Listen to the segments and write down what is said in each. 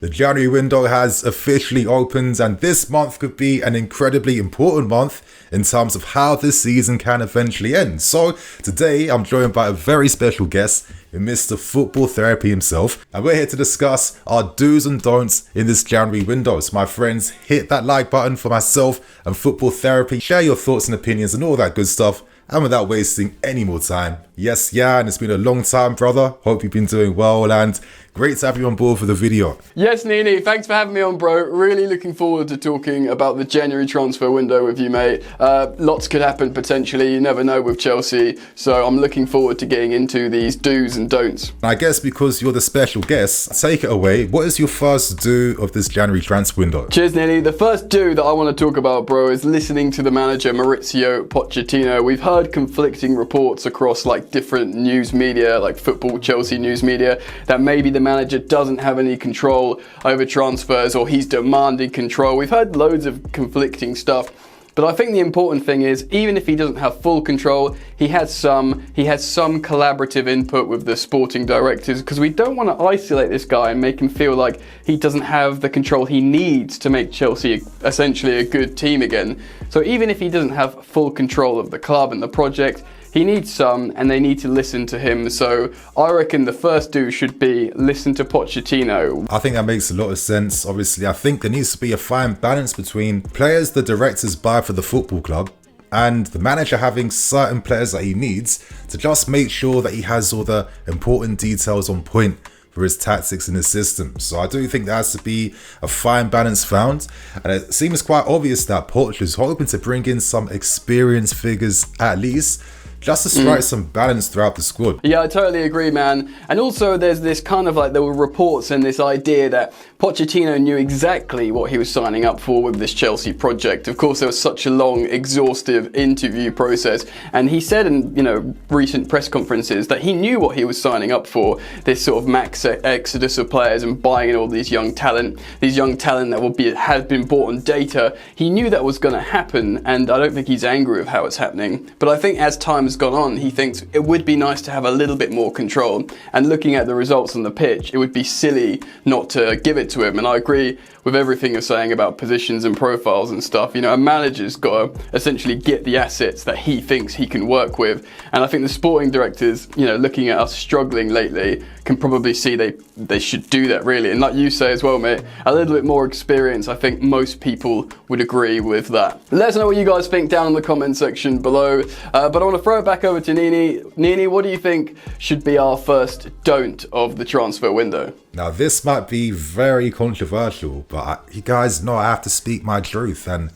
The January window has officially opened, and this month could be an incredibly important month in terms of how this season can eventually end. So today I'm joined by a very special guest, Mr. Football Therapy himself, and we're here to discuss our do's and don'ts in this January window. So my friends, hit that like button for myself and Football Therapy, share your thoughts and opinions and all that good stuff. And without wasting any more time, yes, Jan, it's been a long time, brother. Hope you've been doing well, and great to have you on board for the video. Yes, Nini, thanks for having me on, bro. Really looking forward to talking about the January transfer window with you, mate. Lots could happen potentially, you never know with Chelsea. So I'm looking forward to getting into these do's and don'ts. I guess because you're the special guest, take it away. What is your first do of this January transfer window? Cheers, Nini. The first do that I want to talk about, bro, is listening to the manager, Mauricio Pochettino. We've heard conflicting reports across like different news media, like football Chelsea news media, that maybe the manager doesn't have any control over transfers or he's demanding control. We've heard loads of conflicting stuff, but I think the important thing is, even if he doesn't have full control, he has some collaborative input with the sporting directors, because we don't want to isolate this guy and make him feel like he doesn't have the control he needs to make Chelsea essentially a good team again. So even if he doesn't have full control of the club and the project, he needs some, and they need to listen to him. So I reckon the first do should be listen to Pochettino. I think that makes a lot of sense. Obviously, I think there needs to be a fine balance between players the directors buy for the football club and the manager having certain players that he needs to just make sure that he has all the important details on point for his tactics in his system. So I do think there has to be a fine balance found, and it seems quite obvious that Poch is hoping to bring in some experienced figures at least, just to strike some balance throughout the squad. Yeah, I totally agree, man. And also there's this kind of like, there were reports and this idea that Pochettino knew exactly what he was signing up for with this Chelsea project. Of course, there was such a long, exhaustive interview process, and he said in, recent press conferences that he knew what he was signing up for, this sort of max exodus of players and buying in all these young talent that has been bought on data. He knew that was going to happen, and I don't think he's angry with how it's happening. But I think as time has gone on, he thinks it would be nice to have a little bit more control, and looking at the results on the pitch, it would be silly not to give it to him. And I agree with everything you're saying about positions and profiles and stuff. A manager's got to essentially get the assets that he thinks he can work with, and I think the sporting directors, looking at us struggling lately, can probably see they should do that, really. And like you say as well, mate, a little bit more experience, I think most people would agree with that. Let us know what you guys think down in the comment section below, but I want to throw it back over to Nini. Nini, what do you think should be our first don't of the transfer window? Now, this might be very controversial, but you guys know I have to speak my truth, and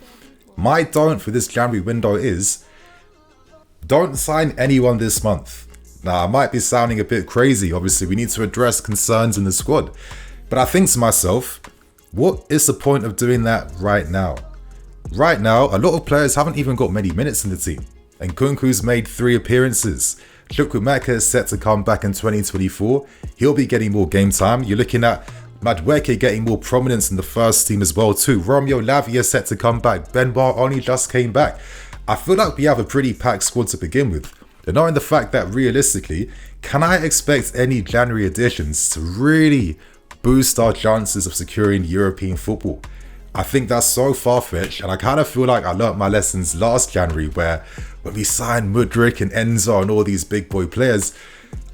my don't for this January window is don't sign anyone this month. Now, I might be sounding a bit crazy. Obviously, we need to address concerns in the squad, but I think to myself, what is the point of doing that right now? Right now, a lot of players haven't even got many minutes in the team, and Nkunku's made 3 appearances. Chukwuemeka is set to come back in 2024. He'll be getting more game time. You're looking at Madueke getting more prominence in the first team as well too. Romeo Lavia is set to come back. Benbar only just came back. I feel like we have a pretty packed squad to begin with. And knowing the fact that realistically, can I expect any January additions to really boost our chances of securing European football? I think that's so far-fetched, and I kind of feel like I learnt my lessons last January, where when we signed Mudryk and Enzo and all these big boy players,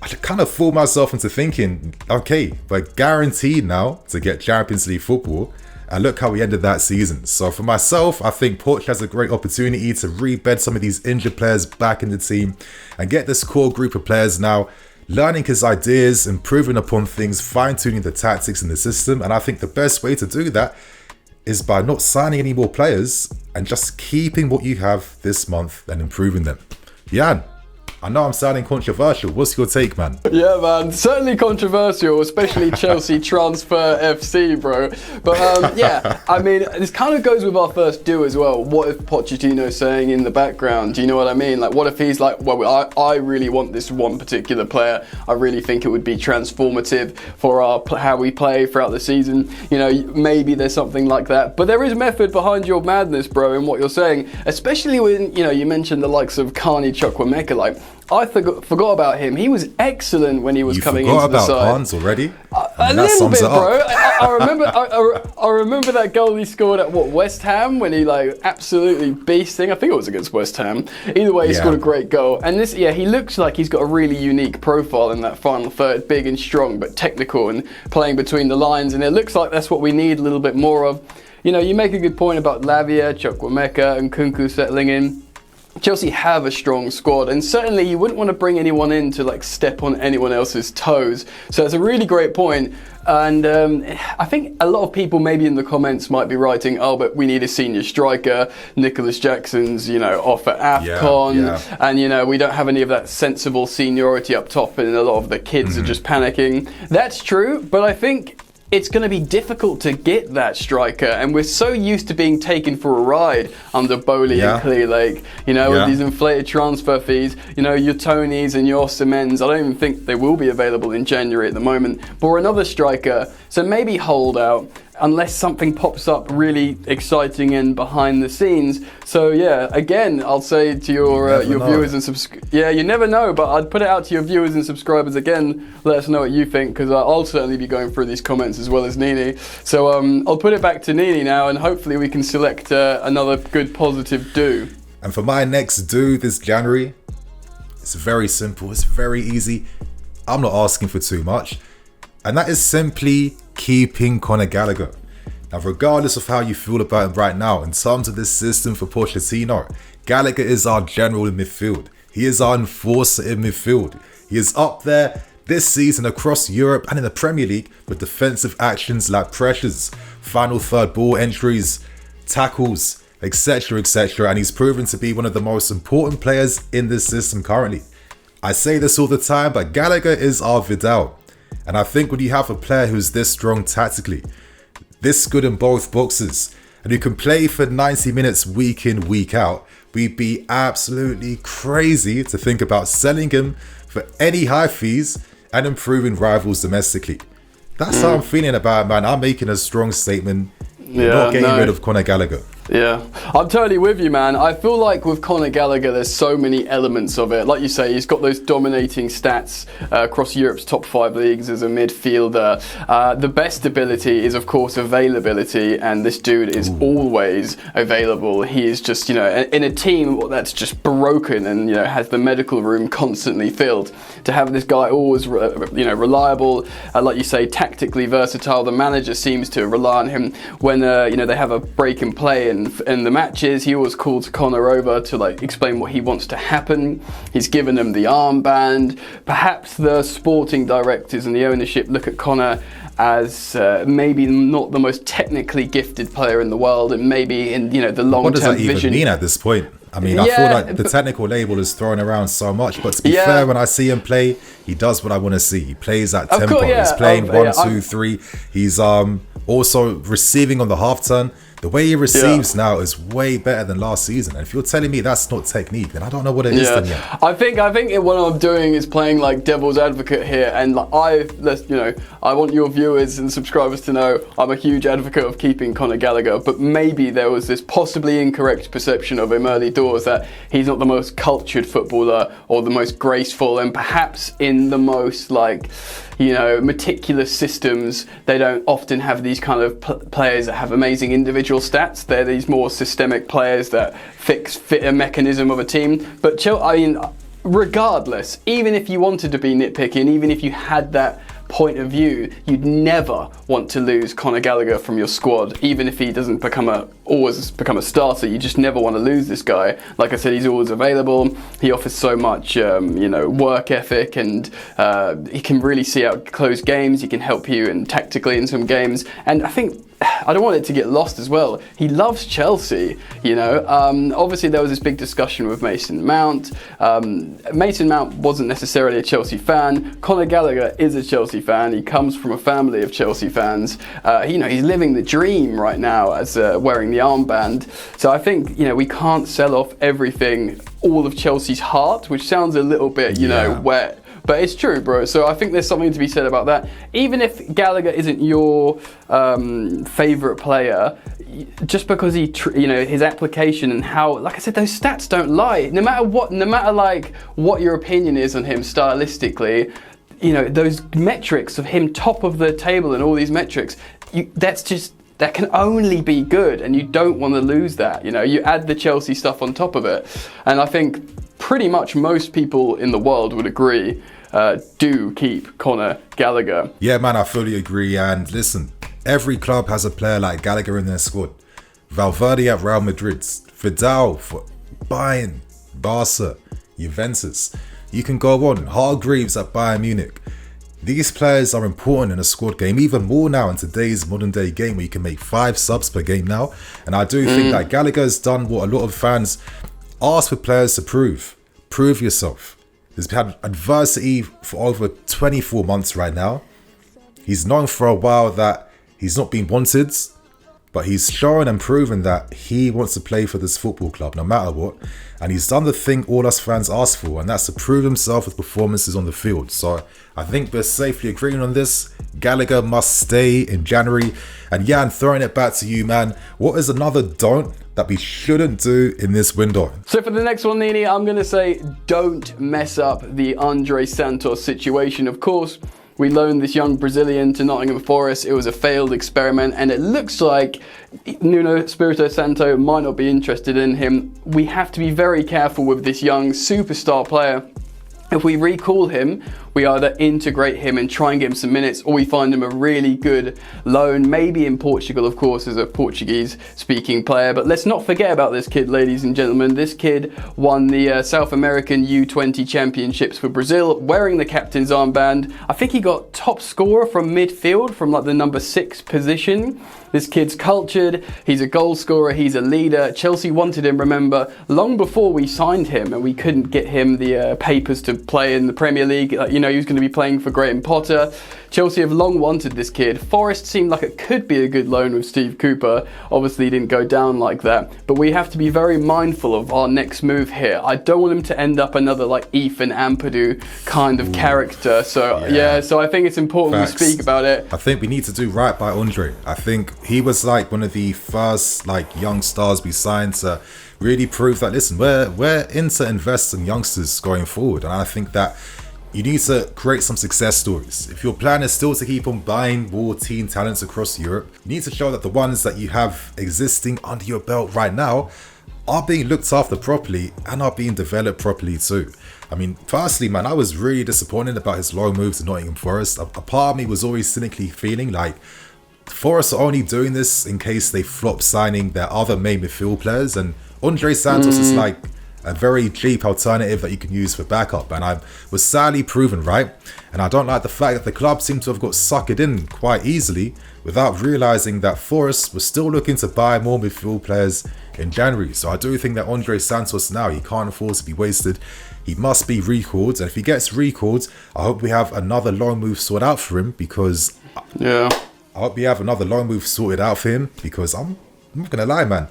I kind of fooled myself into thinking, okay, we're guaranteed now to get Champions League football, and look how we ended that season. So for myself, I think Poch has a great opportunity to rebed some of these injured players back in the team and get this core group of players now learning his ideas, improving upon things, fine-tuning the tactics in the system. And I think the best way to do that is by not signing any more players and just keeping what you have this month and improving them. Jan, I know I'm sounding controversial. What's your take, man? Yeah, man, certainly controversial, especially Chelsea transfer FC, bro. But yeah, I mean, this kind of goes with our first do as well. What if Pochettino's saying in the background? Do you know what I mean? Like, what if he's like, well, I really want this one particular player. I really think it would be transformative for how we play throughout the season. Maybe there's something like that. But there is method behind your madness, bro, in what you're saying. Especially when, you mentioned the likes of Chukwuemeka. Like, I forgot about him. He was excellent when he was coming into the side. You forgot about Barnes already? A little bit, bro. I remember that goal he scored at West Ham when he absolutely beasting. I think it was against West Ham. Either way, he scored a great goal. And he looks like he's got a really unique profile in that final third, big and strong, but technical and playing between the lines. And it looks like that's what we need a little bit more of. You make a good point about Lavia, Chukwuemeka, and Kunku settling in. Chelsea have a strong squad, and certainly you wouldn't want to bring anyone in to step on anyone else's toes. So it's a really great point. And I think a lot of people maybe in the comments might be writing, oh, but we need a senior striker. Nicholas Jackson's, off at AFCON. And, we don't have any of that sensible seniority up top, and a lot of the kids are just panicking. That's true, but I think it's going to be difficult to get that striker, and we're so used to being taken for a ride under Bowley and Clearlake, with these inflated transfer fees, your Tonys and your Semens. I don't even think they will be available in January at the moment, but we're another striker, so maybe hold out unless something pops up really exciting and behind the scenes. So again, I'll say to your viewers and you never know, but I'd put it out to your viewers and subscribers again. Let us know what you think, because I'll certainly be going through these comments as well as Nini. So I'll put it back to Nini now, and hopefully we can select another good positive do. And for my next do this January, it's very simple, it's very easy. I'm not asking for too much, and that is simply keeping Conor Gallagher. Now, regardless of how you feel about him right now, in terms of this system for Pochettino, Gallagher is our general in midfield. He is our enforcer in midfield. He is up there this season across Europe and in the Premier League with defensive actions like pressures, final third ball entries, tackles, etc., etc. And he's proven to be one of the most important players in this system currently. I say this all the time, but Gallagher is our Vidal. And I think when you have a player who's this strong tactically, this good in both boxes, and who can play for 90 minutes week in, week out, we'd be absolutely crazy to think about selling him for any high fees and improving rivals domestically. That's how I'm feeling about it, man. I'm making a strong statement. Not getting rid of Conor Gallagher. Yeah, I'm totally with you, man. I feel like with Conor Gallagher, there's so many elements of it. Like you say, he's got those dominating stats across Europe's top 5 leagues as a midfielder. The best ability is, of course, availability, and this dude is always available. He is just, in a team that's just broken and, has the medical room constantly filled. To have this guy always, reliable, like you say, tactically versatile. The manager seems to rely on him when, they have a break in play in the matches. He always calls Conor over to explain what he wants to happen. He's given him the armband. Perhaps the sporting directors and the ownership look at Conor as maybe not the most technically gifted player in the world, and maybe in the long-term vision. What does that even mean at this point? I mean, I feel like the technical label is thrown around so much, but to be fair, when I see him play, he does what I want to see. He plays at tempo. He's playing 1, 2, 3. He's also receiving on the half turn. The way he receives now is way better than last season. And if you're telling me that's not technique, then I don't know what it is then yet. I think what I'm doing is playing devil's advocate here, and I want your viewers and subscribers to know I'm a huge advocate of keeping Conor Gallagher, but maybe there was this possibly incorrect perception of him early doors that he's not the most cultured footballer or the most graceful, and perhaps in the most meticulous systems, they don't often have these kind of players that have amazing individual stats. They're these more systemic players that fit a mechanism of a team. But regardless, even if you wanted to be nitpicking, even if you had that point of view, you'd never want to lose Conor Gallagher from your squad, even if he doesn't always become a starter. You just never want to lose this guy. Like I said, he's always available. He offers so much, work ethic, and he can really see out close games. He can help you and tactically in some games. And I think I don't want it to get lost as well. He loves Chelsea, Obviously, there was this big discussion with Mason Mount. Mason Mount wasn't necessarily a Chelsea fan. Conor Gallagher is a Chelsea fan. He comes from a family of Chelsea fans. He's living the dream right now as wearing the armband. So I think, we can't sell off everything, all of Chelsea's heart, which sounds a little bit, wet. But it's true, bro. So I think there's something to be said about that. Even if Gallagher isn't your favourite player, just because his application and how, like I said, those stats don't lie. No matter what your opinion is on him stylistically, those metrics of him top of the table and all these metrics, that can only be good, and you don't want to lose that. You add the Chelsea stuff on top of it, and I think pretty much most people in the world would agree, do keep Conor Gallagher. Yeah, man, I fully agree. And listen, every club has a player like Gallagher in their squad. Valverde at Real Madrid, Vidal for Bayern, Barca, Juventus. You can go on. Hargreaves at Bayern Munich. These players are important in a squad game, even more now in today's modern day game where you can make 5 subs per game now. And I do think that Gallagher's done what a lot of fans ask for players to prove. Prove yourself. He's had adversity for over 24 months right now. He's known for a while that he's not been wanted, but he's shown and proven that he wants to play for this football club no matter what. And he's done the thing all us fans ask for, and that's to prove himself with performances on the field. So I think we're safely agreeing on this. Gallagher must stay in January. And yeah, I'm throwing it back to you, man. What is another don't that we shouldn't do in this window? So for the next one, Nini, I'm going to say don't mess up the Andrey Santos situation. Of course, we loaned this young Brazilian to Nottingham Forest. It was a failed experiment, and it looks like Nuno Espirito Santo might not be interested in him. We have to be very careful with this young superstar player. If we recall him, we either integrate him and try and get him some minutes, or we find him a really good loan, maybe in Portugal, of course, as a Portuguese-speaking player. But let's not forget about this kid, ladies and gentlemen. This kid won the South American U20 Championships for Brazil, wearing the captain's armband. I think he got top scorer from midfield, from like the number 6 position. This kid's cultured, he's a goal scorer, he's a leader. Chelsea wanted him, remember, long before we signed him, and we couldn't get him the papers to play in the Premier League. He was going to be playing for Graham Potter. Chelsea have long wanted this kid. Forest seemed like it could be a good loan with Steve Cooper. Obviously, he didn't go down like that. But we have to be very mindful of our next move here. I don't want him to end up another like Ethan Ampadu kind of character. So so I think it's important we speak about it. I think we need to do right by Andre. I think he was like one of the first like young stars we signed to really prove that, listen, we're into invest in youngsters going forward. And I think that you need to create some success stories. If your plan is still to keep on buying more teen talents across Europe, you need to show that the ones that you have existing under your belt right now are being looked after properly and are being developed properly too. I mean, firstly, man, I was really disappointed about his low move to Nottingham Forest. A part of me was always cynically feeling like Forest are only doing this in case they flop signing their other main midfield players, and Andrey Santos is like a very cheap alternative that you can use for backup, and I was sadly proven right. And I don't like the fact that the club seemed to have got suckered in quite easily without realising that Forest was still looking to buy more midfield players in January. So I do think that Andrey Santos now, he can't afford to be wasted. He must be recalled, and if he gets recalled, I hope we have another loan move sorted out for him, because I hope we have another loan move sorted out for him, because I'm not going to lie, man.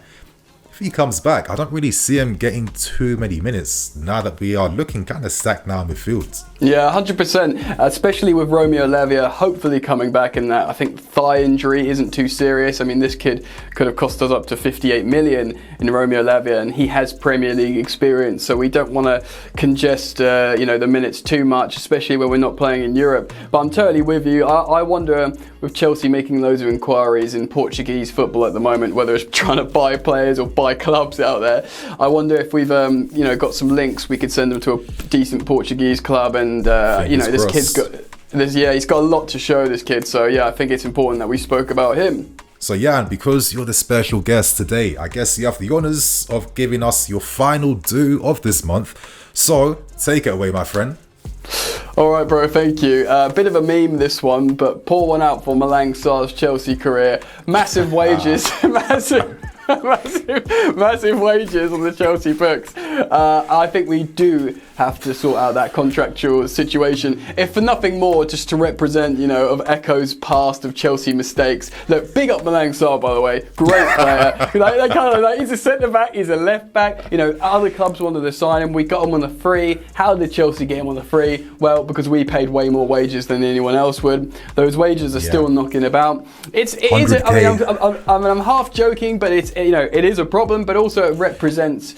If he comes back, I don't really see him getting too many minutes now that we are looking kind of stacked now in midfield. Yeah, 100%, especially with Romeo Lavia hopefully coming back, in that I think thigh injury isn't too serious. I mean, this kid could have cost us up to 58 million in Romeo Lavia, and he has Premier League experience, so we don't want to congest the minutes too much, especially when we're not playing in Europe. But I'm totally with you. I wonder, with Chelsea making loads of inquiries in Portuguese football at the moment, whether it's trying to buy players or buy clubs out there, I wonder if we've got some links we could send them to a decent Portuguese club. And this kid's got he's got a lot to show, this kid. So yeah, I think it's important that we spoke about him. So yeah, and because you're the special guest today, I guess you have the honours of giving us your final do of this month. So take it away, my friend. All right, bro, thank you. A bit of a meme, this one, but pour one out for Malang Sarr's Chelsea career. Massive wages, massive wages on the Chelsea books. I think we do have to sort out that contractual situation, if for nothing more, just to represent, of Echo's past of Chelsea mistakes. Look, big up Malang Sarr, by the way, great player. They kind of he's a centre back, he's a left back. Other clubs wanted to sign him. We got him on the free. How did Chelsea get him on the free? Well, because we paid way more wages than anyone else would. Those wages are still knocking about. It is. I'm half joking, but it is a problem. But also it represents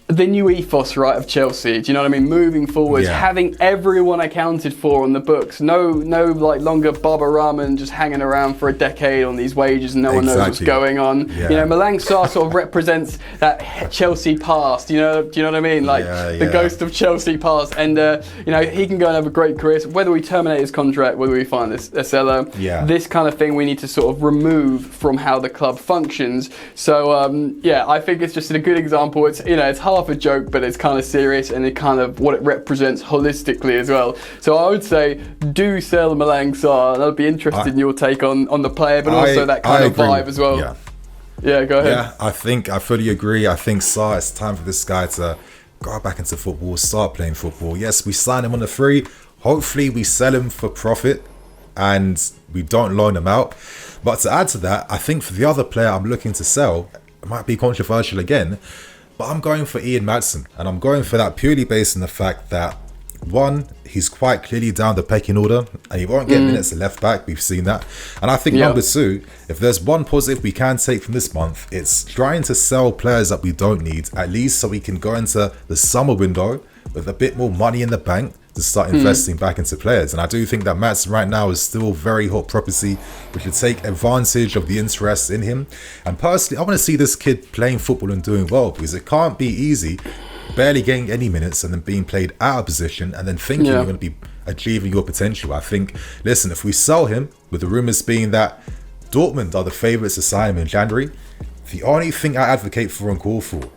the new ethos, right, of Chelsea. Do you know what I mean? Moving forward, having everyone accounted for on the books. No, longer Baba Rahman just hanging around for a decade on these wages and no one knows what's going on. Yeah. Malang Sarr sort of represents that Chelsea past. Do you know what I mean? The ghost of Chelsea past. And he can go and have a great career. So whether we terminate his contract, whether we find a seller, this kind of thing we need to sort of remove from how the club functions. So I think it's just a good example. It's half a joke, but it's kind of serious, and it kind of what it represents holistically as well. So I would say, do sell Malang Sarr, and I'd be interested in your take on the player, but also that kind of vibe as well. Yeah, go ahead. Yeah, I fully agree. I think Sarr, it's time for this guy to go back into football, start playing football. Yes, we sign him on the free. Hopefully we sell him for profit and we don't loan him out. But to add to that, I think for the other player I'm looking to sell, it might be controversial again, but I'm going for Ian Maatsen, and I'm going for that purely based on the fact that, one, he's quite clearly down the pecking order, and he won't get minutes at left back. We've seen that. And I think number two, if there's one positive we can take from this month, it's trying to sell players that we don't need, at least so we can go into the summer window with a bit more money in the bank to start investing back into players. And I do think that Maatsen right now is still very hot property. We should take advantage of the interest in him. And personally, I want to see this kid playing football and doing well, because it can't be easy barely getting any minutes and then being played out of position and then thinking you're going to be achieving your potential. I think, listen, if we sell him, with the rumours being that Dortmund are the favourites to sign him in January, the only thing I advocate for and call for,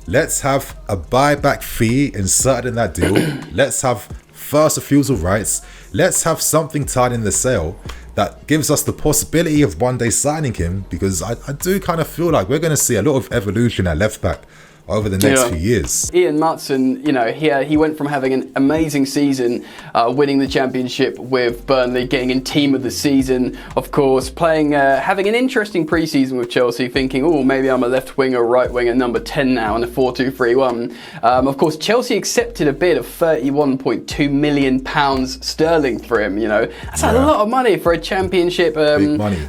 let's have a buyback fee inserted in that deal. Let's have first refusal rights. Let's have something tied in the sale that gives us the possibility of one day signing him, because I do kind of feel like we're going to see a lot of evolution at left back over the next few years. Ian Maatsen, he went from having an amazing season, winning the championship with Burnley, getting in team of the season, of course, playing, having an interesting pre-season with Chelsea, thinking, oh, maybe I'm a left winger, right winger, number 10 now in a 4-2-3-1. Of course, Chelsea accepted a bid of £31.2 million sterling for him. That's a lot of money for a championship. Big money.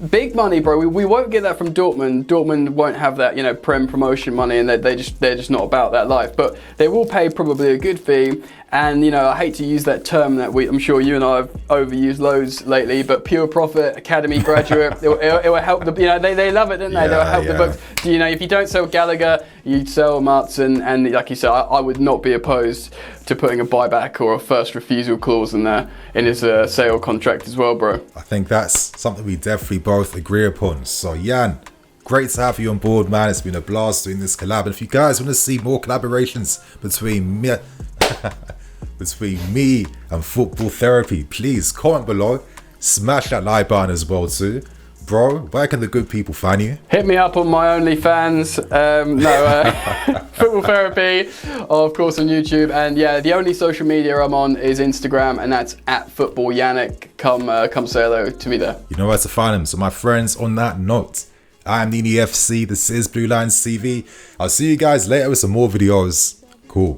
Big money, bro. We won't get that from Dortmund. Dortmund won't have that, Prem promotion money, and they're just not about that life. But they will pay probably a good fee. And I hate to use that term that I'm sure you and I have overused loads lately, but pure profit, academy graduate, it will help they love it, don't they? They'll help the books. If you don't sell Gallagher, you sell Maatsen, and like you said, I would not be opposed to putting a buyback or a first refusal clause in there in his sale contract as well, bro. I think that's something we definitely both agree upon. So Jan, great to have you on board, man. It's been a blast doing this collab. And if you guys want to see more collaborations between me and Football Therapy, please comment below. Smash that like button as well too. Bro, where can the good people find you? Hit me up on my OnlyFans. Football Therapy, of course, on YouTube. And the only social media I'm on is Instagram, and that's @FootballYannick. Come say hello to me there. You know where to find them. So my friends, on that note, I am Nini FC. This is Blue Lines TV. I'll see you guys later with some more videos. Cool.